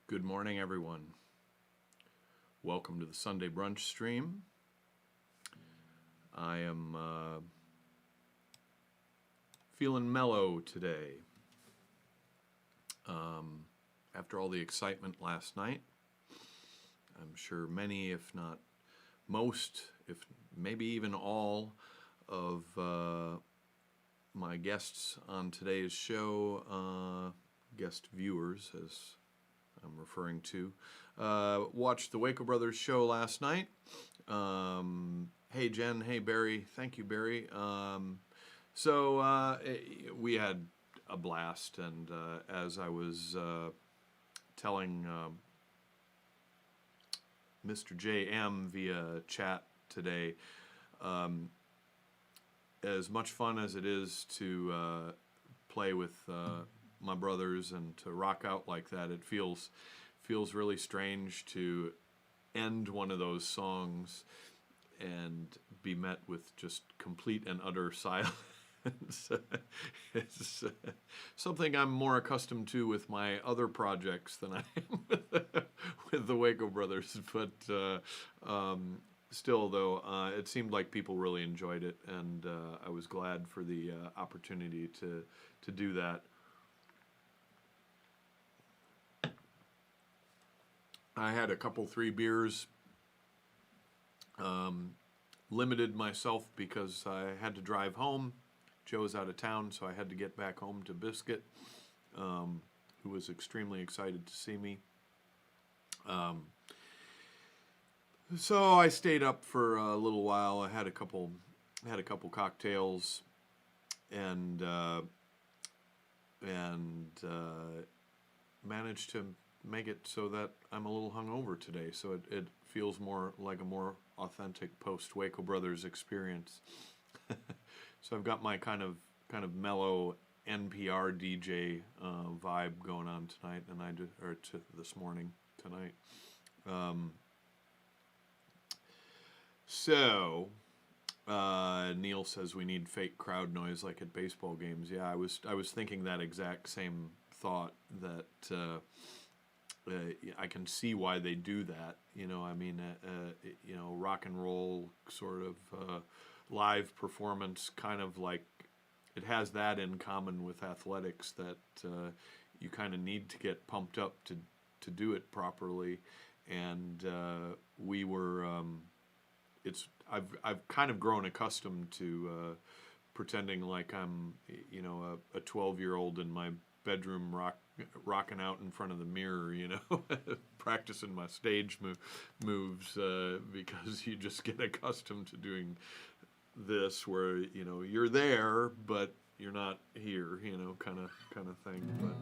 Good morning, everyone. Welcome to the Sunday brunch stream. I am feeling mellow today. After all the excitement last night, I'm sure many, if not most, if maybe even all of my guests on today's show, guest viewers, as I'm referring to, watched the Waco Brothers show last night. Hey Jen, hey Barry, thank you Barry. We had a blast, and as I was telling Mr. JM via chat today, as much fun as it is to play with my brothers and to rock out like that, it feels really strange to end one of those songs and be met with just complete and utter silence. It's something I'm more accustomed to with my other projects than I am with the Waco Brothers. But still, though, it seemed like people really enjoyed it, and I was glad for the opportunity to do that. I had a couple, 3 beers, limited myself because I had to drive home. Joe's out of town, so I had to get back home to Biscuit, who was extremely excited to see me. So I stayed up for a little while. I had a couple cocktails, and managed to make it so that I'm a little hungover today. So it feels more like a more authentic post Waco Brothers experience. So I've got my kind of mellow NPR DJ vibe going on tonight, and this morning tonight. Neil says we need fake crowd noise like at baseball games. Yeah, I was thinking that exact same thought, that I can see why they do that. Rock and roll sort of live performance, kind of like it has that in common with athletics, that you kind of need to get pumped up to do it properly. And we were, I've kind of grown accustomed to pretending like I'm, a 12-year-old in my bedroom rocking out in front of the mirror, practicing my stage moves, because you just get accustomed to doing this, where you're there but you're not here, kind of thing. But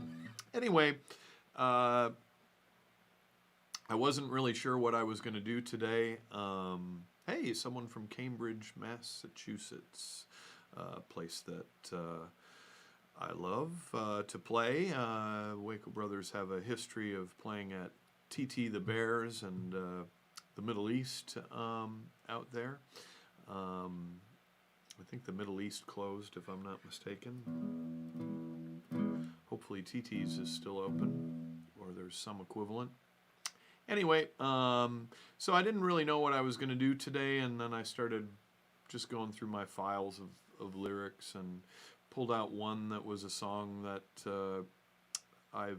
anyway, I wasn't really sure what I was going to do today. Hey, someone from Cambridge, Massachusetts, a place that I love to play. Waco Brothers have a history of playing at TT the Bears and the Middle East out there. I think the Middle East closed, if I'm not mistaken. Hopefully TT's is still open, or there's some equivalent. Anyway, so I didn't really know what I was going to do today, and then I started just going through my files of lyrics and pulled out one that was a song that I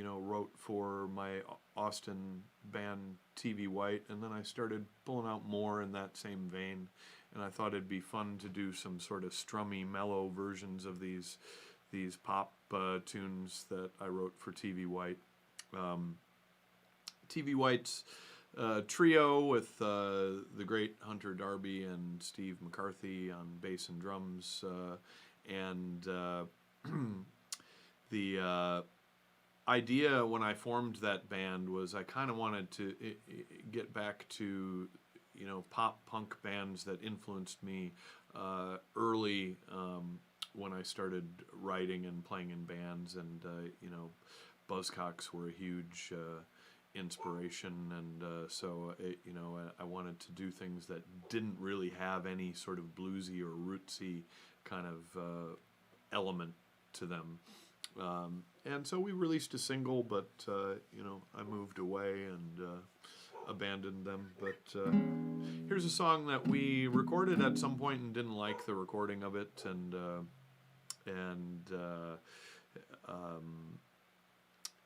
wrote for my Austin band TV White, and then I started pulling out more in that same vein, and I thought it'd be fun to do some sort of strummy, mellow versions of these pop tunes that I wrote for TV White. TV White's trio with the great Hunter Darby and Steve McCarthy on bass and drums, and the idea when I formed that band was I kind of wanted to get back to pop punk bands that influenced me early, when I started writing and playing in bands, and Buzzcocks were a huge inspiration, and I wanted to do things that didn't really have any sort of bluesy or rootsy kind of element to them. And so we released a single, but I moved away and abandoned them. But here's a song that we recorded at some point and didn't like the recording of it, and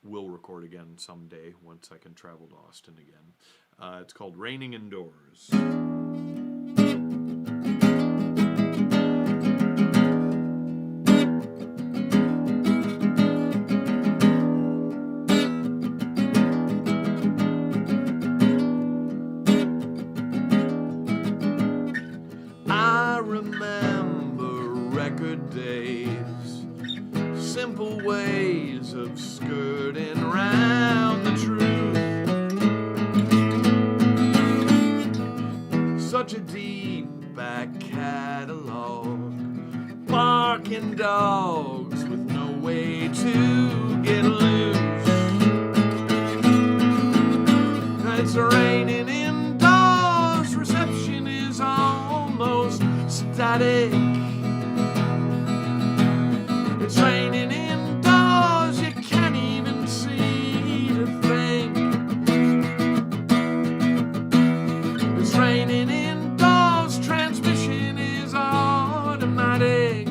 we'll record again someday once I can travel to Austin again. It's called Raining Indoors. I remember record days, simple ways of skirting around the truth. Such a deep back catalog, barking dogs with no way to get loose. It's raining indoors, reception is almost static. It's raining indoors, you can't even see the thing. It's raining indoors, transmission is automatic.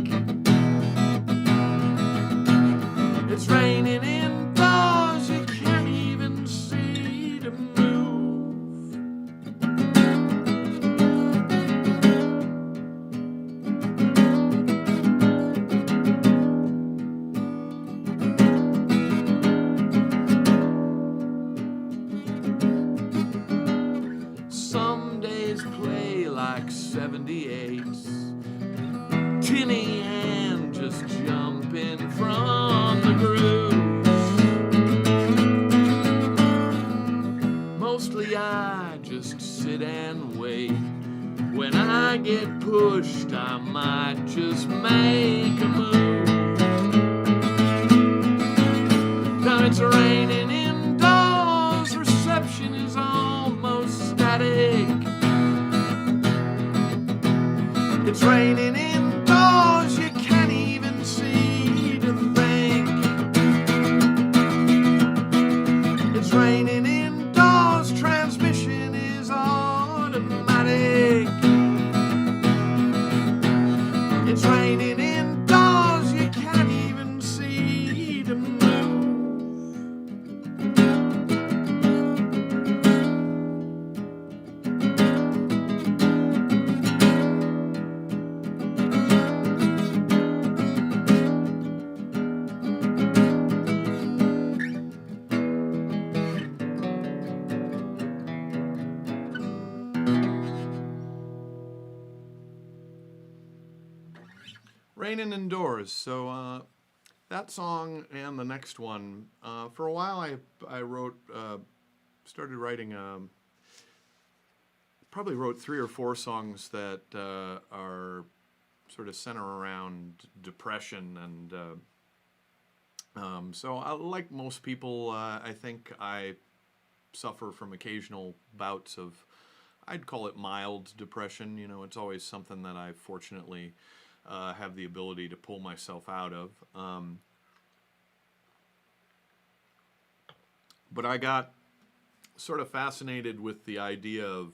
It's raining indoors, you can't even see the move. Some days play like 78s, tinny and just jumping from the grooves. Mostly I just sit and wait. When I get pushed, I might just make a move. Now it's raining indoors, reception is almost static. It's raining indoors, you can't even see the thing. It's raining indoors, transmission is automatic. It's raining indoors, you can't even see the move. Raining Indoors. So that song and the next one, for a while I wrote, started writing, probably wrote 3 or 4 songs that are sort of center around depression, and so like most people, I think I suffer from occasional bouts of, I'd call it mild depression. You know, it's always something that I fortunately have the ability to pull myself out of. But I got sort of fascinated with the idea of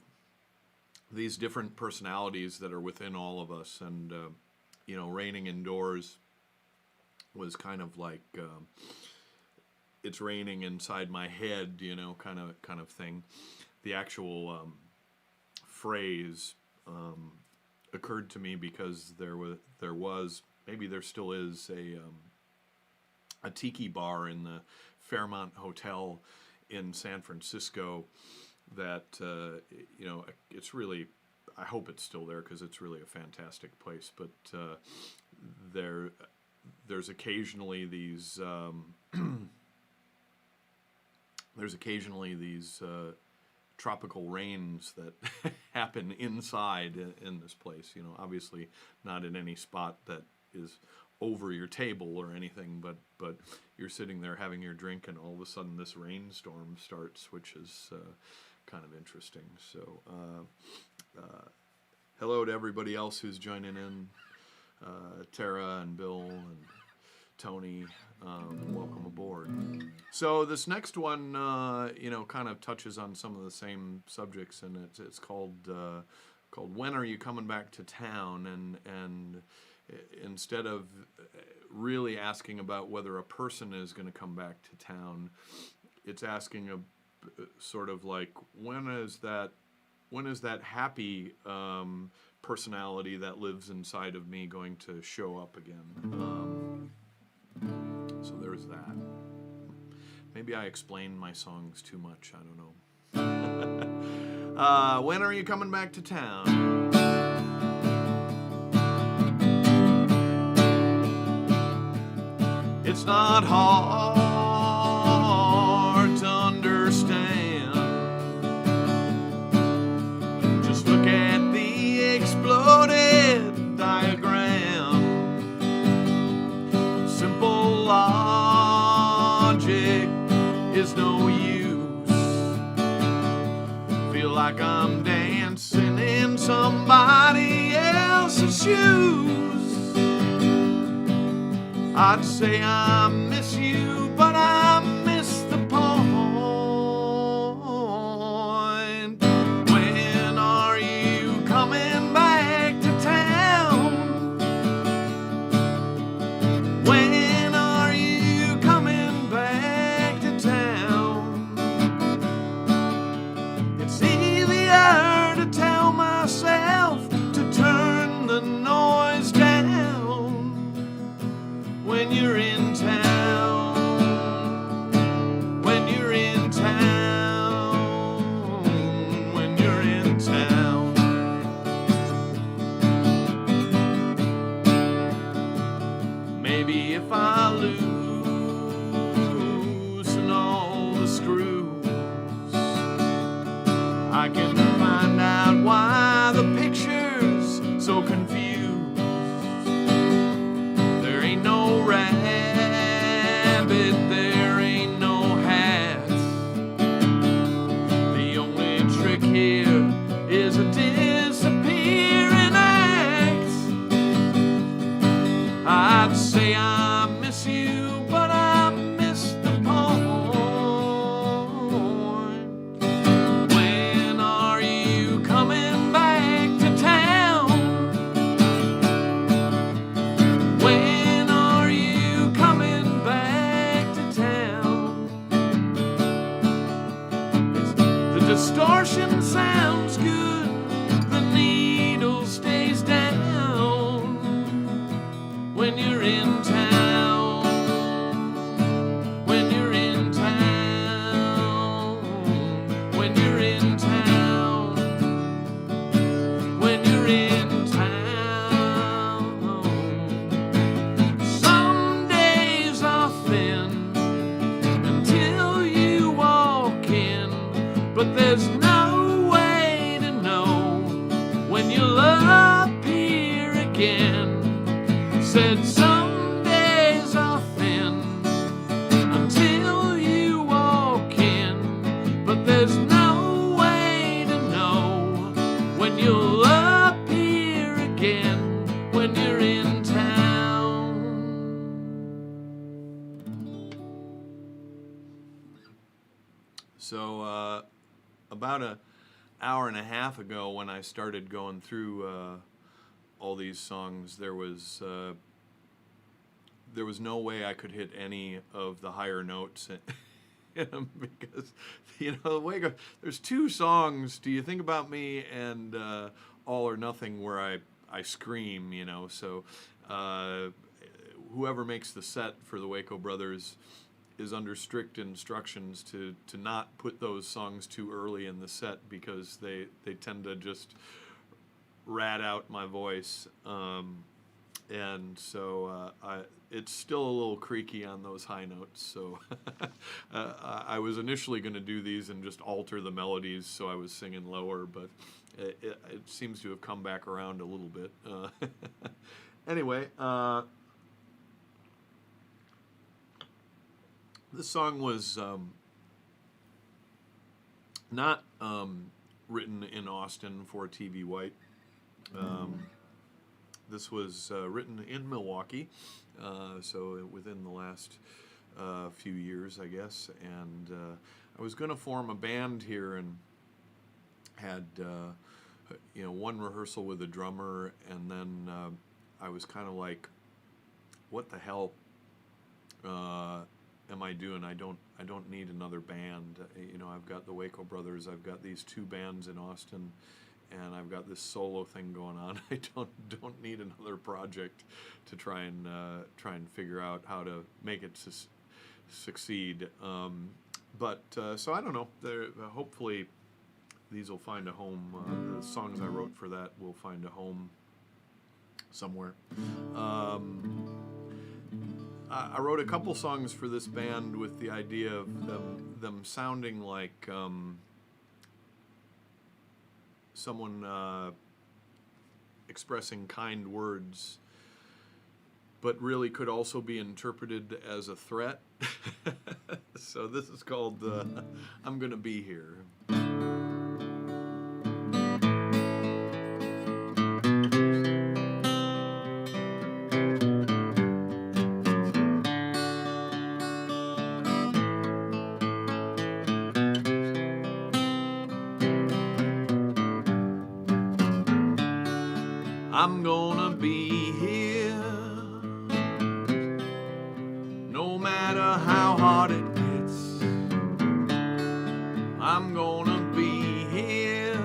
these different personalities that are within all of us, and Raining Indoors was kind of like it's raining inside my head, kind of thing. The actual phrase occurred to me because there was maybe there still is a tiki bar in the Fairmont Hotel in San Francisco that it's really, I hope it's still there because it's really a fantastic place, but there's occasionally these tropical rains that happen inside in this place. Obviously not in any spot that is over your table or anything, but you're sitting there having your drink and all of a sudden this rainstorm starts, which is kind of interesting. So hello to everybody else who's joining in, Tara and Bill and Tony, welcome aboard. So this next one, kind of touches on some of the same subjects, and it's called "When Are You Coming Back to Town?" And instead of really asking about whether a person is going to come back to town, it's asking a sort of like when is that happy personality that lives inside of me going to show up again. So there's that. Maybe I explain my songs too much. I don't know. When are you coming back to town? It's not hard to understand. Just look at the exploded diagram. Simple logic is no use. Feel like I'm dancing in somebody else's shoes. I'd say I miss you, but I miss the point. When are you coming back to town? When are you coming back to town? It's easier to tell myself to turn the noise down. When you're in town, when you're in town, when you're in town. Maybe if I loosen all the screws, I can find out why the picture's so confused. Rabbit, there ain't no hat. The only trick here is a disappearing act. I'd say I miss you, but I miss the point. When are you coming back to town? When distortion sounds good, the needle stays down. When you're in town, when you're in town, when you're in town, when you're in town. Some days are thin until you walk in. But there's no way to know when you'll appear again. Said some days are thin until you walk in. But there's no way to know when you'll appear again when you're in town. So, about an hour and a half ago, when I started going through all these songs, there was no way I could hit any of the higher notes in them because Waco. There's two songs. Do you think about me and All or Nothing where I scream. So whoever makes the set for the Waco Brothers is under strict instructions to not put those songs too early in the set because they tend to just rat out my voice. And so it's still a little creaky on those high notes. So I was initially going to do these and just alter the melodies so I was singing lower, but it seems to have come back around a little bit. Anyway, this song was not written in Austin for TV White. This was written in Milwaukee, so within the last few years, I guess. And I was going to form a band here and had one rehearsal with a drummer, and then I was kind of like, what the hell am I doing? I don't need another band. I've got the Waco Brothers, I've got these 2 bands in Austin, and I've got this solo thing going on. I don't need another project to try and figure out how to make it succeed. So I don't know. Hopefully these will find a home. The songs I wrote for that will find a home somewhere. I wrote a couple songs for this band with the idea of them sounding like someone expressing kind words, but really could also be interpreted as a threat. So this is called I'm Gonna Be Here. I'm gonna be here, no matter how hard it gets. I'm gonna be here,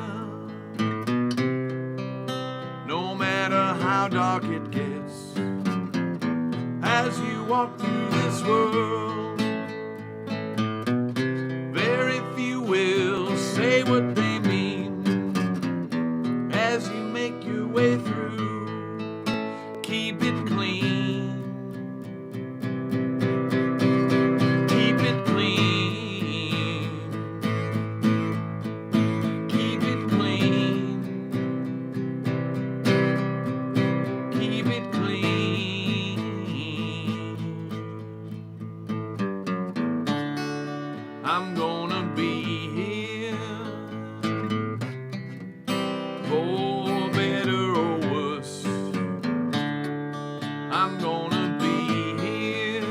no matter how dark it gets. As you walk through this world, very few will say what they mean. As you make your way through, keep it clean. Keep it clean. Keep it clean. Keep it clean. I'm gonna be here, for better or worse. I'm gonna be here,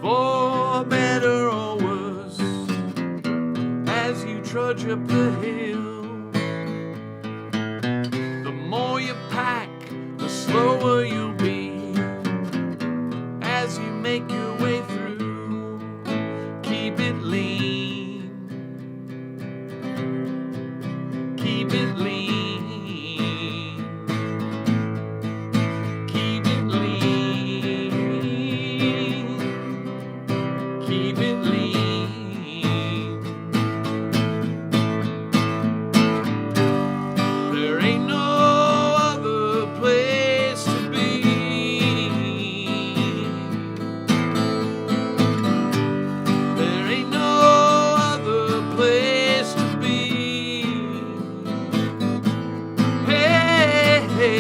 for better or worse. As you trudge up the hill, the more you pack, the slower you'll be. As you make your way through, keep it lean. Keep it lean. Keep it lean. Keep it lean. There ain't no other place to be. There ain't no other place to be. Hey,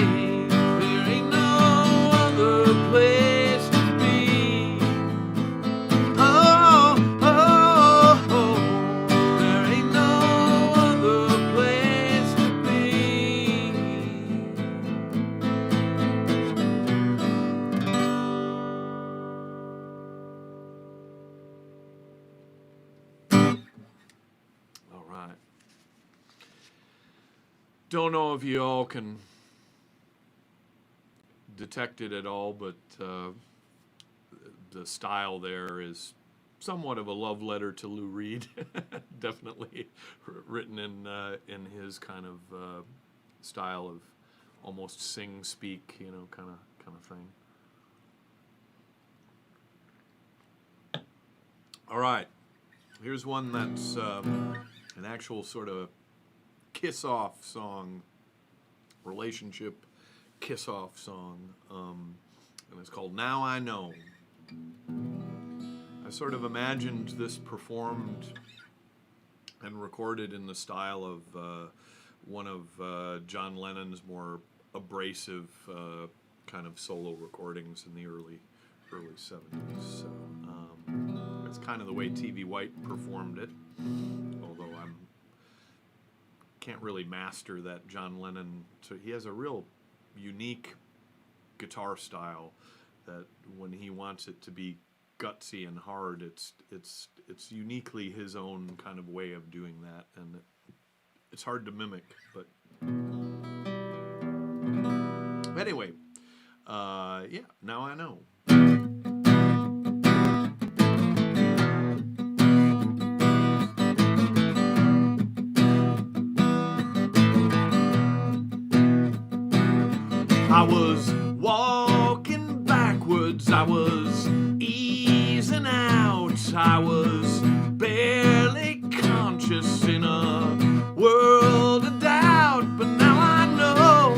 there ain't no other place to be. Oh, oh, oh, there ain't no other place to be. All right. Don't know if you all can detect it at all, but the style there is somewhat of a love letter to Lou Reed. Definitely written in his kind of style of almost sing speak, kind of thing. All right, here's one that's an actual sort of kiss-off song, relationship kiss-off song, and it's called Now I Know. I sort of imagined this performed and recorded in the style of one of John Lennon's more abrasive kind of solo recordings in the early 70s. So that's kind of the way TV White performed it, although I'm can't really master that John Lennon. So he has a real unique guitar style that when he wants it to be gutsy and hard, it's uniquely his own kind of way of doing that, and it's hard to mimic. But anyway, yeah, now I know. I was walking backwards, I was easing out, I was barely conscious in a world of doubt, but now I know.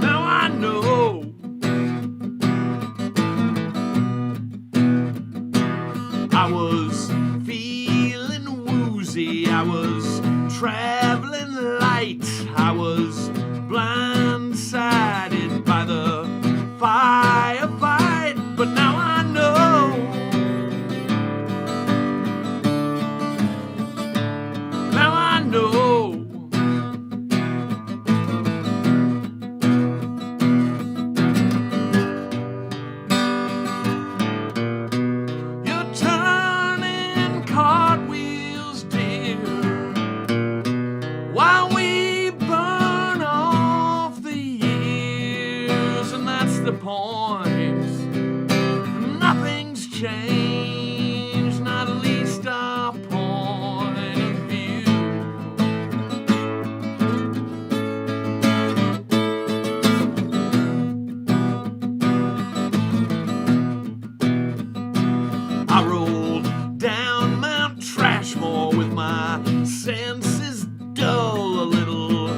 Now I know. I was feeling woozy, I was traveling light, I was blindsided by the firefight, but now I know. Now I know. You're turning cartwheels, dear, while we burn off the years, and that's the point. Nothing's changed, not at least our point of view. I rolled down Mount Trashmore with my senses dull, a little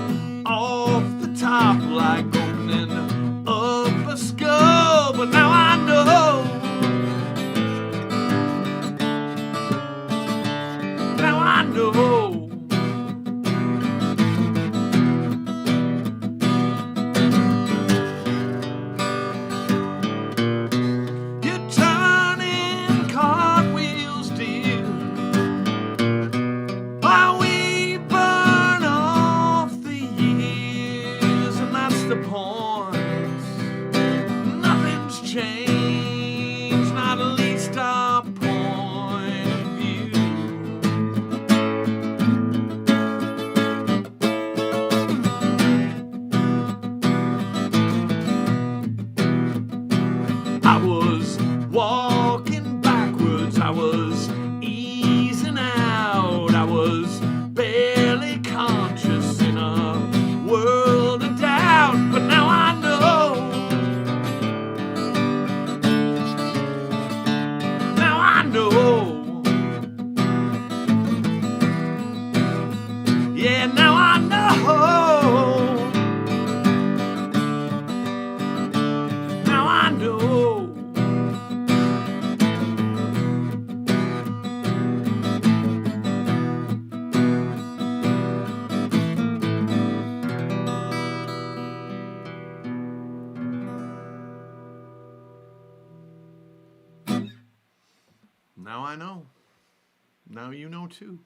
off the top, like opening up a skull, but now I know. Now I know. You're turning cartwheels, dear, while we burn off the years, and that's the point. Nothing's changed, not at least our point of view. I was walking backwards, I was easing out, I was barely conscious in a world of doubt, but now I know. Now I know. Yeah, now I know. Now I know. Now I know. Now you know too.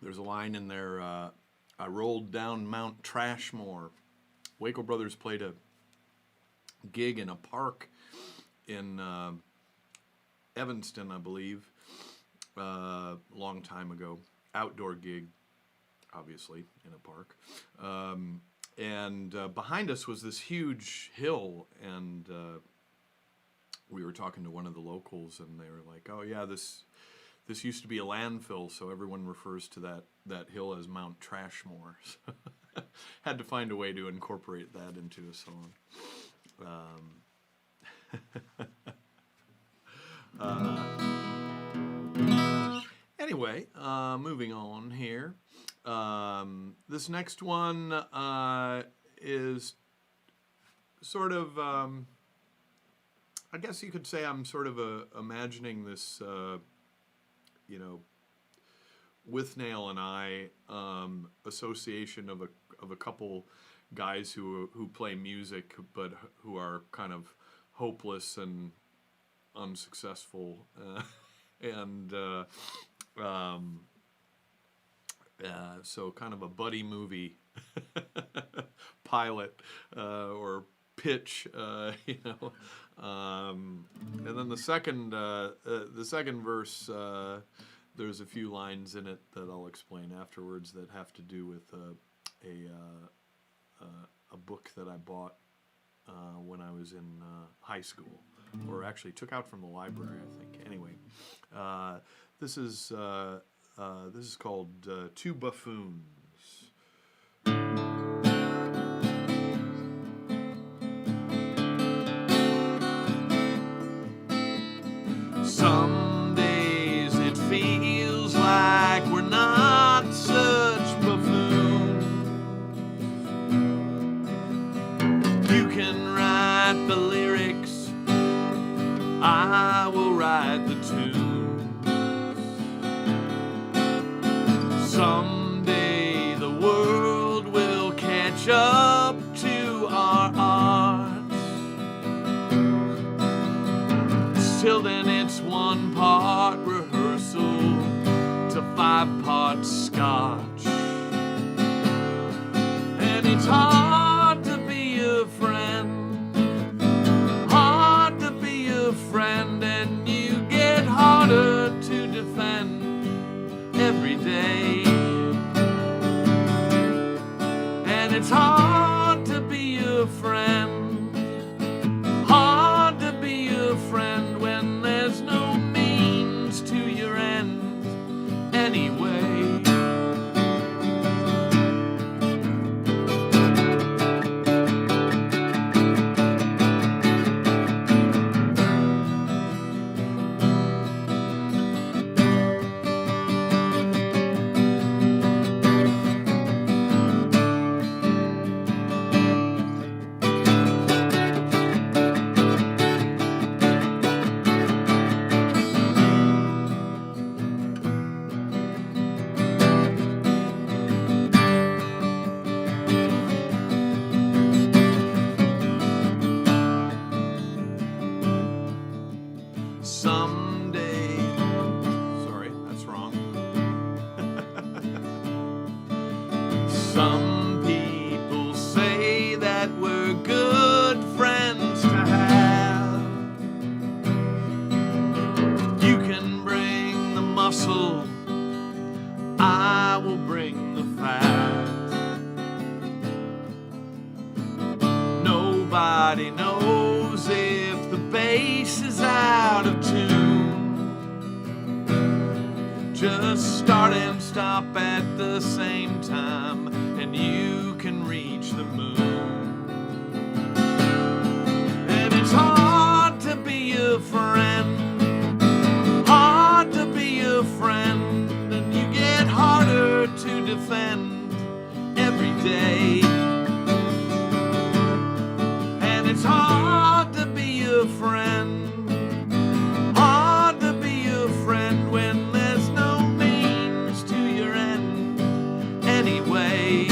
There's a line in there, I rolled down Mount Trashmore. Waco Brothers played a gig in a park in Evanston, I believe, long time ago. Outdoor gig, obviously, in a park. And behind us was this huge hill, and we were talking to one of the locals, and they were like, "Oh yeah, this used to be a landfill, so everyone refers to that hill as Mount Trashmore." So had to find a way to incorporate that into a song. Anyway, moving on here. This next one is sort of, I guess you could say I'm sort of imagining this, you know, Withnail and I association of a couple guys who play music, but who are kind of hopeless and unsuccessful, and so kind of a buddy movie pilot or pitch, you know. And then the second verse, there's a few lines in it that I'll explain afterwards that have to do with a book that I bought when I was in high school, or actually took out from the library, I think. Anyway, this is called Two Buffoons. Some days it feels like we're not such buffoons. You can write the lyrics, I will write the tune. Someday the world will catch up to our arts. Till then it's 1 part rehearsal to 5 parts scotch. And it's hard to be a friend, hard to be a friend, and you get harder to defend every day. And it's hard to be a friend, hard to be a friend when there's no means to your end anyway. Someday, sorry, that's wrong. Some people say that we're good friends to have. You can bring the muscle, I will bring the fat. Nobody knows if the bass is out of tune. Just start and stop at the same time, and you can reach the moon. And it's hard to be a friend, hard to be a friend, and you get harder to defend every day. And it's hard to be a friend, hard to be a friend when there's no means to your end anyway.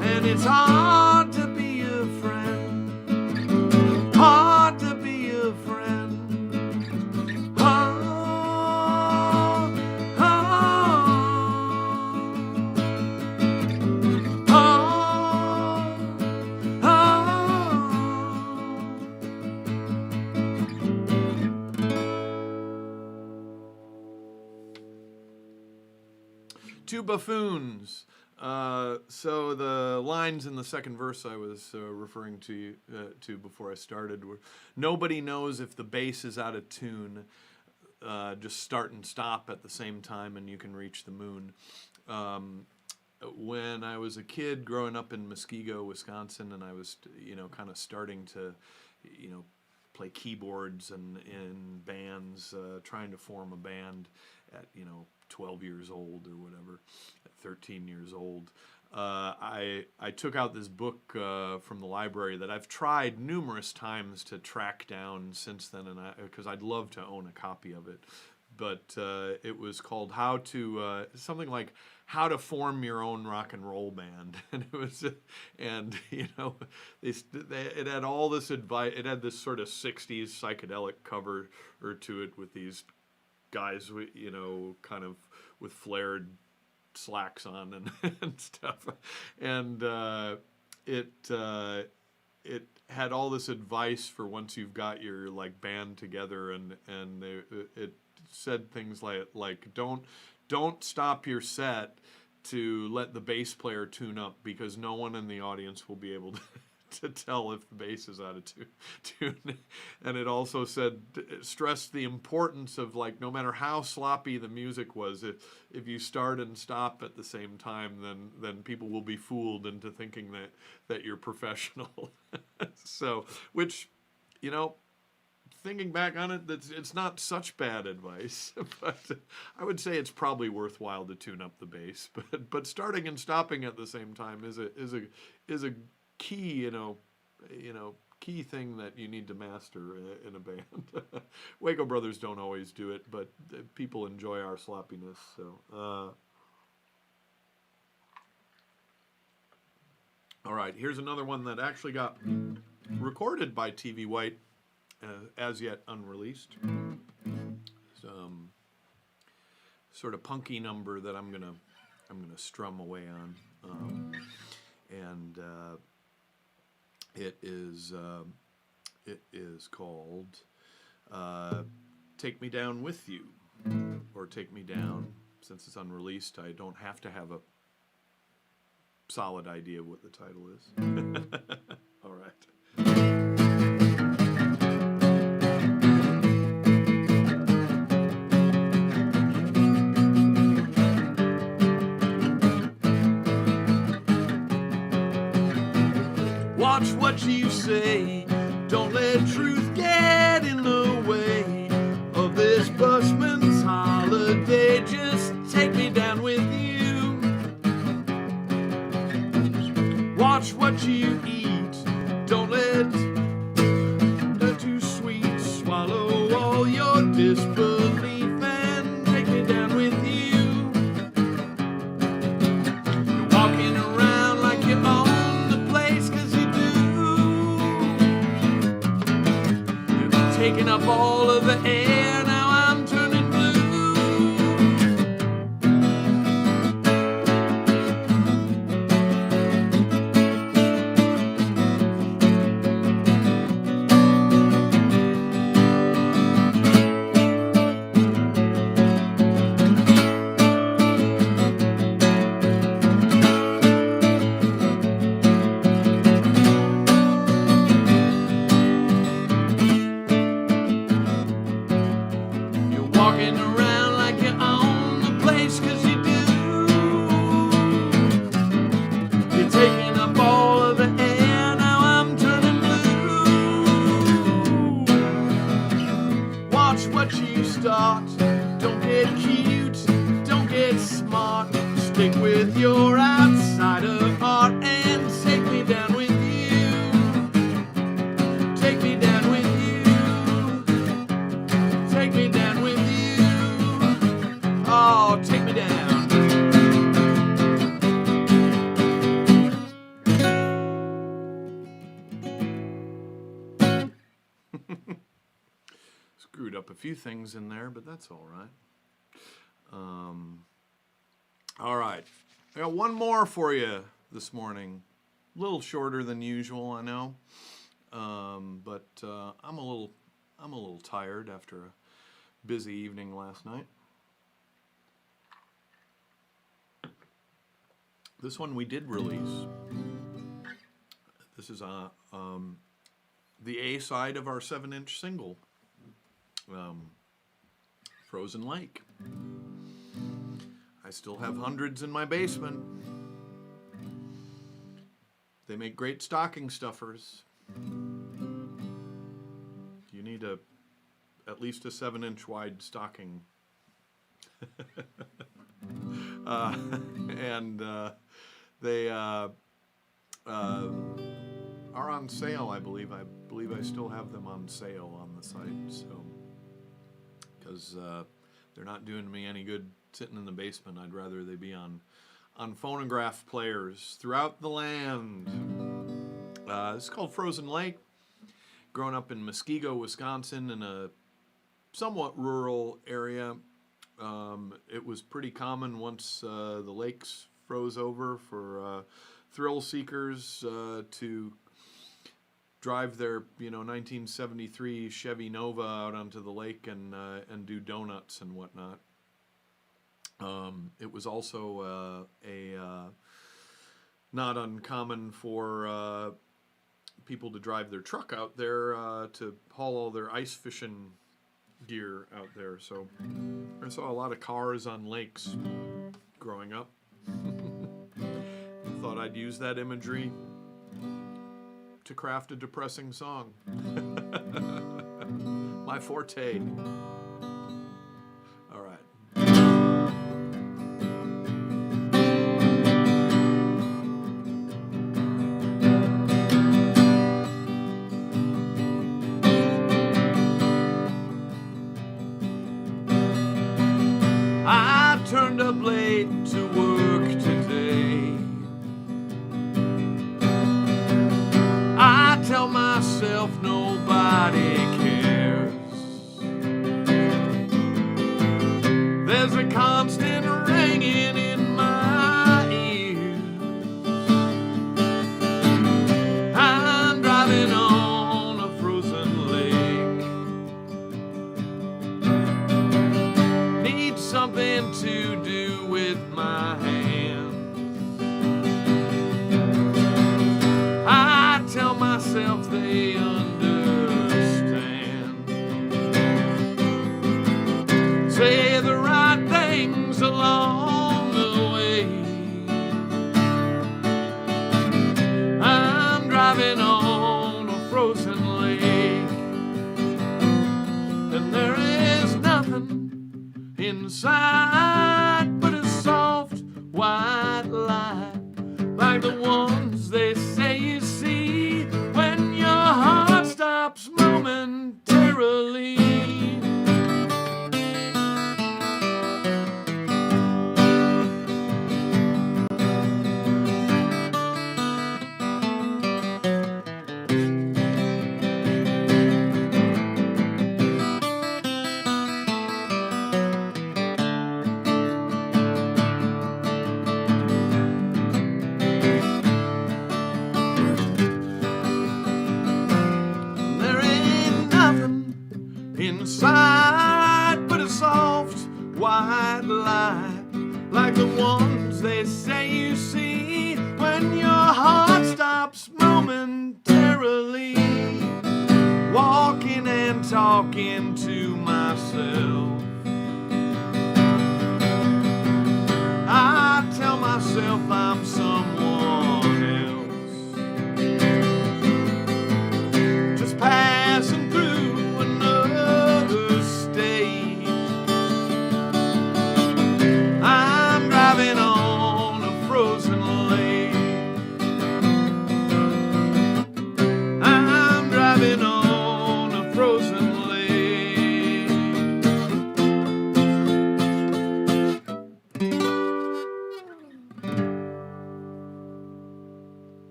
And it's hard to be a friend, hard to be a friend. Oh, oh, oh, Two Buffoons. So the lines in the second verse I was referring to before I started were, nobody knows if the bass is out of tune. Just start and stop at the same time and you can reach the moon. When I was a kid growing up in Muskego, Wisconsin, and I was, kind of starting to, play keyboards and in bands, trying to form a band at, 12 years old or whatever, at 13 years old. I took out this book from the library that I've tried numerous times to track down since then, and because I'd love to own a copy of it, it was called How to something like How to Form Your Own Rock and Roll Band, and it was, and you know, it had all this advice. It had this sort of '60s psychedelic cover or to it with these guys, you know, kind of with flared slacks on and stuff, and it had all this advice for once you've got your like band together, and it said things like don't stop your set to let the bass player tune up, because no one in the audience will be able to tell if the bass is out of tune. And it also said, stressed the importance of, like, no matter how sloppy the music was, if you start and stop at the same time, then people will be fooled into thinking that you're professional. So, which, you know, thinking back on it, it's not such bad advice, but I would say it's probably worthwhile to tune up the bass. But starting and stopping at the same time is a key, key thing that you need to master in a band. Waco Brothers don't always do it, but people enjoy our sloppiness. So, all right, here's another one that actually got recorded by TV White, as yet unreleased. Some sort of punky number that I'm gonna strum away on, and it is called "Take Me Down With You," or "Take Me Down." Since it's unreleased, I don't have to have a solid idea of what the title is. All right. Watch what you say, don't let truth get in the way of this busman's holiday. Just take me down with you. Watch what you eat, don't let the too sweet swallow all your disbelief, and take me down with you. You're walking around like you own the place, 'cause you do. You're taking up all of the air, now I'm turning blue. Don't get cute, don't get smart. Stick with your outside of art and take me down with you. Take me down with you. Take me down with you. Oh, take me down. Screwed up a few things in there, but that's all right. All right, I got one more for you this morning. A little shorter than usual, I know, but I'm a little tired after a busy evening last night. This one we did release. This is the A side of our 7-inch single. Frozen Lake. I still have hundreds in my basement. They make great stocking stuffers. You need at least a 7-inch wide stocking. And they are on sale, I believe. I believe I still have them on sale on the site. So, because they're not doing me any good sitting in the basement. I'd rather they be on phonograph players throughout the land. This is called Frozen Lake. Growing up in Muskego, Wisconsin, in a somewhat rural area, it was pretty common once the lakes froze over for thrill seekers to drive their 1973 Chevy Nova out onto the lake and do donuts and whatnot. It was also not uncommon for people to drive their truck out there to haul all their ice fishing gear out there. So I saw a lot of cars on lakes growing up. Thought I'd use that imagery to craft a depressing song. My forte. All right. I turned up late to work today. I tell myself nobody cares. There's a constant ringing in my ears. I'm driving on a frozen lake. Need something to do with my hands. I tell myself they understand. Say the right things along the way. I'm driving on a frozen lake, and there is nothing inside but a soft white light, like the ones they say you see when your heart stops momentarily. Inside but a soft white light, like the ones they say you see when your heart stops momentarily. Walking and talking to myself, I tell myself I'm someone else, just passing through another state. I'm driving on a frozen lake. I'm driving on a frozen lake.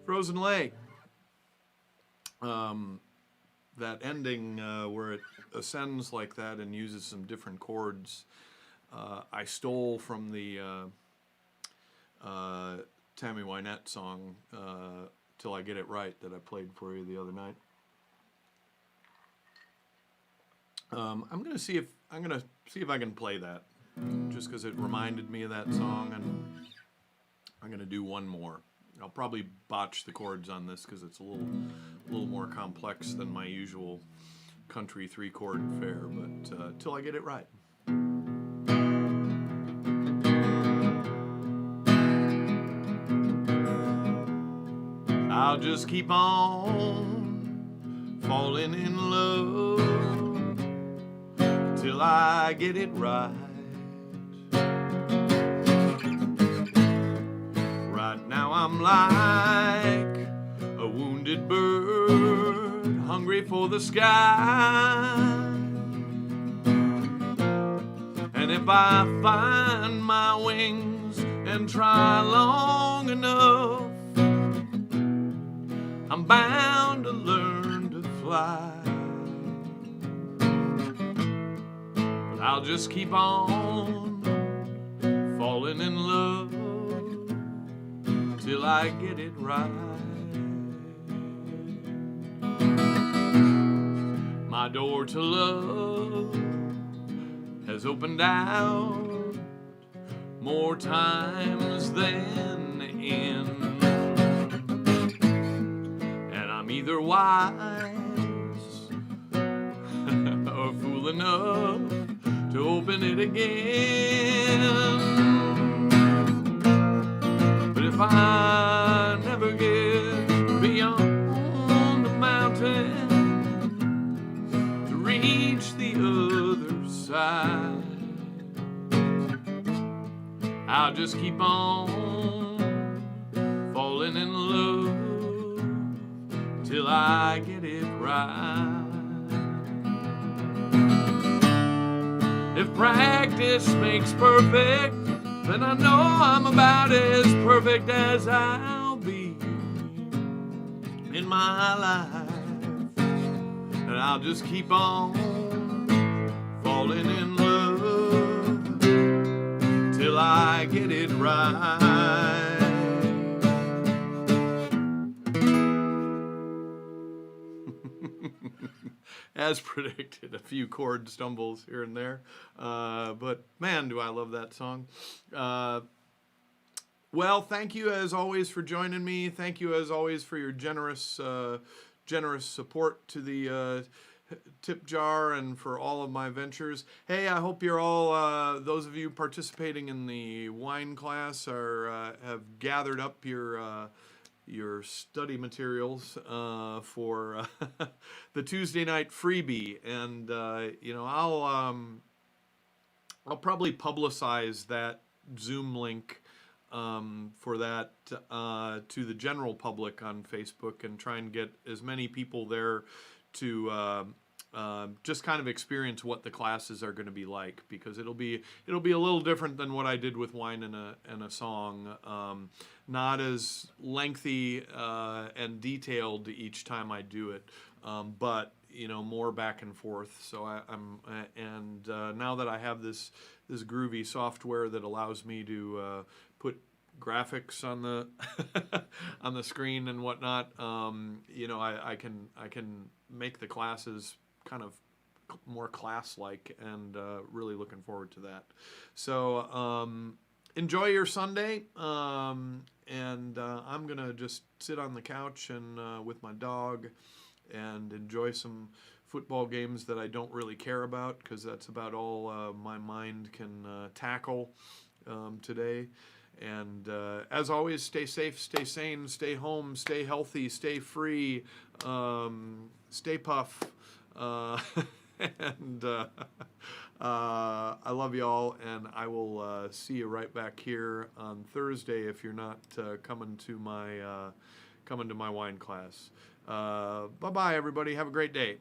Frozen Lake. That ending where it ascends like that and uses some different chords, I stole from the Tammy Wynette song "Till I Get It Right" that I played for you the other night. I'm gonna see if I can play that, just because it reminded me of that song, and I'm gonna do one more. I'll probably botch the chords on this because it's a little more complex than my usual country 3-chord fare, but till I get it right. I'll just keep on falling in love till I get it right. Right now I'm like a wounded bird, hungry for the sky. if I find my wings and try long enough, I'm bound to learn to fly. But I'll just keep on falling in love till I get it right. My door to love has opened out more times than in, and I'm either wise or fool enough to open it again. But if I never get beyond the mountain to reach the other side, I'll just keep on falling in love till I get it right. If practice makes perfect, then I know I'm about as perfect as I'll be in my life. And I'll just keep on falling in love till I get it right. As predicted, a few chord stumbles here and there. But man, do I love that song. Well, thank you as always for joining me. Thank you as always for your generous support to the tip jar and for all of my ventures. Hey, I hope you're all, those of you participating in the wine class have gathered up your study materials for the Tuesday night freebie, and I'll probably publicize that Zoom link for that to the general public on Facebook, and try and get as many people there to just kind of experience what the classes are going to be like, because it'll be a little different than what I did with Wine and a Song. Not as lengthy and detailed each time I do it, but more back and forth. So now that I have this groovy software that allows me to put graphics on the on the screen and whatnot, I can make the classes kind of more class-like, and really looking forward to that. So enjoy your Sunday, and I'm gonna just sit on the couch and with my dog and enjoy some football games that I don't really care about, because that's about all my mind can tackle today. And as always, stay safe, stay sane, stay home, stay healthy, stay free, stay puff. And I love you all, and I will see you right back here on Thursday if you're not coming to my wine class. Bye-bye, everybody. Have a great day.